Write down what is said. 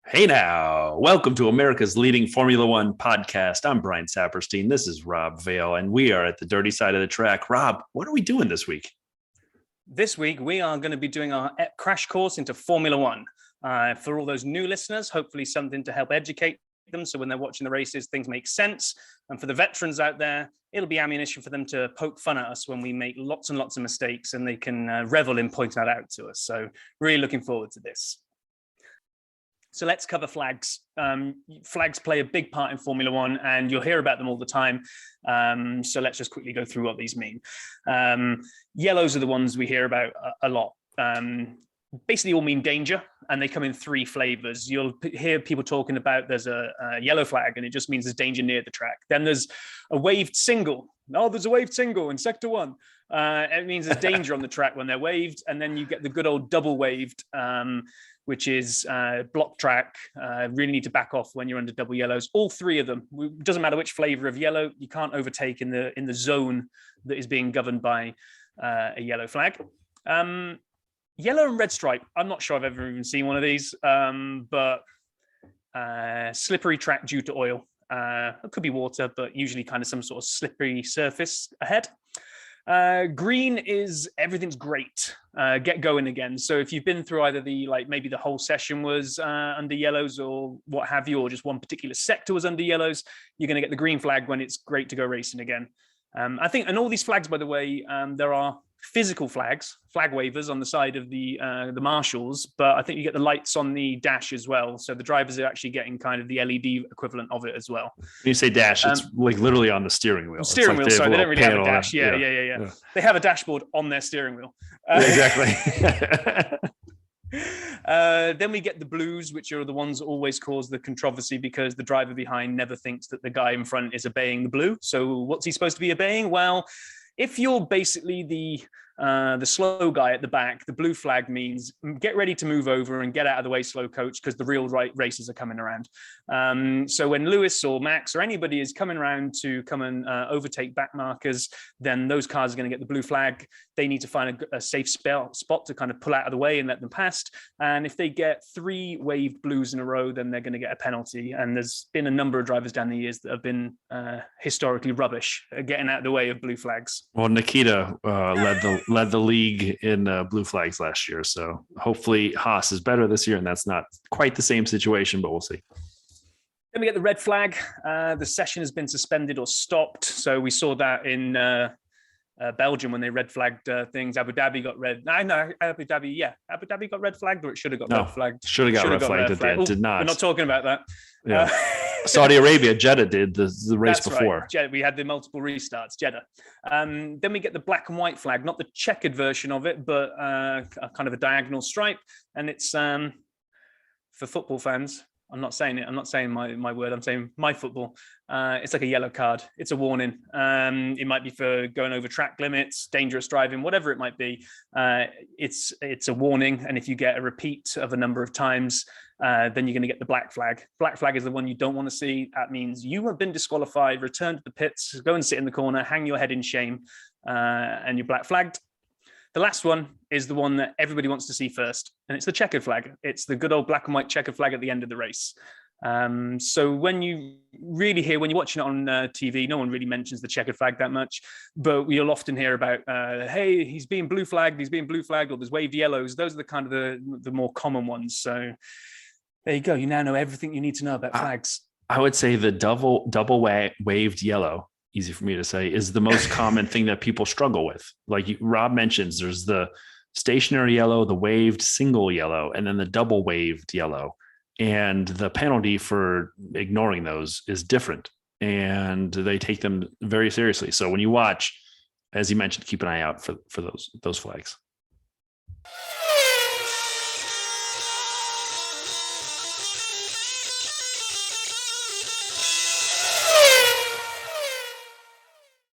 Hey now, welcome to America's leading Formula One podcast. I'm Brian Saperstein. This is Rob Vale, and we are at the dirty side of the track. Rob, what are we doing this week? This week, we are going to be doing our crash course into Formula One. For all those new listeners, hopefully something to help educate them so when they're watching the races, things make sense. And for the veterans out there, it'll be ammunition for them to poke fun at us when we make lots and lots of mistakes, and they can revel in pointing that out to us. So really looking forward to this. So let's cover flags. Flags play a big part in Formula One, and you'll hear about them all the time. So let's just quickly go through what these mean. Yellows are the ones we hear about a lot. Basically all mean danger, and they come in three flavors. You'll hear people talking about there's a yellow flag, and it just means there's danger near the track. Then there's a waved single. Oh, there's a waved single in sector one. It means there's danger on the track when they're waved. And then you get the good old double waved, which is block track. Really need to back off when you're under double yellows. All three of them. It doesn't matter which flavor of yellow, you can't overtake in the zone that is being governed by a yellow flag. Yellow and red stripe. I'm not sure I've ever even seen one of these, but slippery track due to oil. It could be water, but usually kind of some sort of slippery surface ahead. Green is everything's great. Get going again. So if you've been through either maybe the whole session was under yellows or what have you, or just one particular sector was under yellows, you're going to get the green flag when it's great to go racing again. I think, and all these flags, by the way, there are physical flags, flag wavers on the side of the marshals, but I think you get the lights on the dash as well. So the drivers are actually getting kind of the LED equivalent of it as well. When you say dash, it's like literally on the steering wheel. Steering wheel, sorry, they don't really have a dash. Yeah. They have a dashboard on their steering wheel. Exactly. Then we get the blues, which are the ones that always cause the controversy because the driver behind never thinks that the guy in front is obeying the blue. So what's he supposed to be obeying? Well, if you're basically the slow guy at the back, the blue flag means get ready to move over and get out of the way, slow coach, because the real racers are coming around. So when Lewis or Max or anybody is coming around to come and overtake back markers, then those cars are going to get the blue flag. They need to find a safe spot to kind of pull out of the way and let them past. And if they get three waved blues in a row, then they're going to get a penalty. And there's been a number of drivers down the years that have been historically rubbish at getting out of the way of blue flags. Well, Nikita led the league in blue flags last year. So hopefully Haas is better this year, and that's not quite the same situation, but we'll see. Then we get the red flag. The session has been suspended or stopped. So we saw that in Belgium when they red flagged things. Abu Dhabi got red. No, Abu Dhabi got red flagged, or it should have got red flagged. Should have got red flagged. It did not. We're not talking about that. Yeah. Saudi Arabia, Jeddah did the race before. Right. Jeddah, we had the multiple restarts, Jeddah. Then we get the black and white flag, not the checkered version of it, but a kind of a diagonal stripe. And it's for football fans. I'm not saying it. I'm not saying my word. I'm saying my football. It's like a yellow card. It's a warning. It might be for going over track limits, dangerous driving, whatever it might be. It's a warning. And if you get a repeat of a number of times, then you're going to get the black flag. Black flag is the one you don't want to see. That means you have been disqualified, return to the pits, go and sit in the corner, hang your head in shame, and you're black flagged. The last one is the one that everybody wants to see first, and it's the checkered flag. It's the good old black and white checkered flag at the end of the race. So when you're watching it on TV, no one really mentions the checkered flag that much, but you'll often hear about, hey, he's being blue flagged, or there's waved yellows. Those are the kind of the more common ones. So there you go. You now know everything you need to know about flags. I would say the double waved yellow, easy for me to say, is the most common thing that people struggle with. Like Rob mentions, there's the stationary yellow, the waved single yellow, and then the double waved yellow. And the penalty for ignoring those is different, and they take them very seriously. So when you watch, as you mentioned, keep an eye out for those flags.